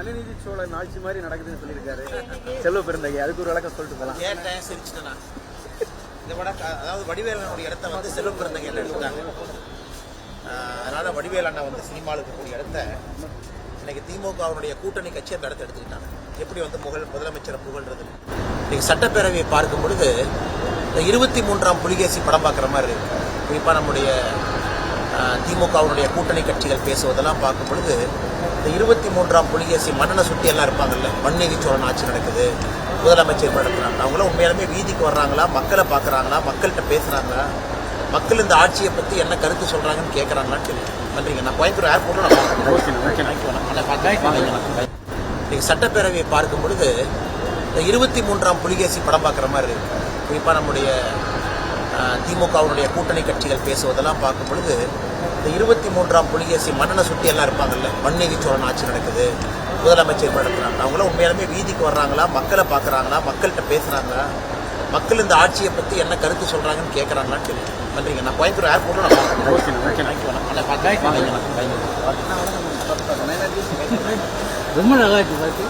மனுநீதி சோழன் ஆட்சி மாதிரி நடக்குதுன்னு சொல்லியிருக்காரு செல்வ பெருந்தகை. அதுக்கு ஒரு விளக்கம் சொல்லிட்டு போகலாம். கேட்டேன், சிரிச்சிட்டேன். இதை விட அதாவது வடிவேலனுடைய இடத்த வந்து செல்வ பெருந்தகை எடுத்துட்டாங்க. அதனால வடிவேல் அண்ணா வந்து சினிமாவில் இருக்கக்கூடிய இடத்த இன்னைக்கு திமுகவுடைய கூட்டணி கட்சி அந்த இடத்த எடுத்துக்கிட்டாங்க. எப்படி வந்து முதலமைச்சரை புகழ்றது. இன்னைக்கு சட்டப்பேரவையை பார்க்கும் பொழுது இந்த 23ஆம் புலிகேசி படம் பார்க்குற மாதிரி இருக்கு. குறிப்பாக நம்முடைய திமுகவுடைய கூட்டணி கட்சிகள் பேசுவதெல்லாம் பார்க்கும் பொழுது இந்த 23ஆம் புலிகேசி மன்னனை சுற்றி எல்லாம் இருப்பாங்கல்ல, மன்நீதி சோழன் ஆட்சி நடக்குது, முதலமைச்சர் நடத்துறாங்க. அவங்களாம் உண்மையாலுமே வீதிக்கு வர்றாங்களா, மக்களை பார்க்குறாங்களா, மக்கள்கிட்ட பேசுகிறாங்களா, மக்கள் இந்த ஆட்சியை பற்றி என்ன கருத்து சொல்கிறாங்கன்னு கேட்குறாங்களான்னு தெரியும். நன்றிங்க. நான் கோயம்புத்தூர் ஏர்போர்ட்டில் நான் பார்க்குறேன். இன்னைக்கு சட்டப்பேரவையை பார்க்கும் பொழுது இந்த 23ஆம் புலிகேசி படம் பார்க்குற மாதிரி இருக்கு. குறிப்பாக நம்முடைய திமுகவுடைய கூட்டணி கட்சிகள் பேசுவதெல்லாம் பார்க்கும் பொழுது இந்த 23ஆம் புலிகேசி மன்னனை சுற்றி எல்லாம் இருப்பாங்கல்ல, மன்நீதி சோழன் ஆட்சி நடக்குது, முதலமைச்சர் நடத்துறாங்க. அவங்களாம் உண்மையாலுமே வீதிக்கு வர்றாங்களா, மக்களை பார்க்குறாங்களா, மக்கள்கிட்ட பேசுகிறாங்களா, மக்கள் இந்த ஆட்சியை பற்றி என்ன கருத்து சொல்கிறாங்கன்னு கேட்குறாங்களான்னு தெரியும். நன்றிங்க. நான் கோயம்புத்தூர் ஏர்போர்ட்டில் நான் பார்க்குறேன். ரொம்ப நல்லா இருக்கு.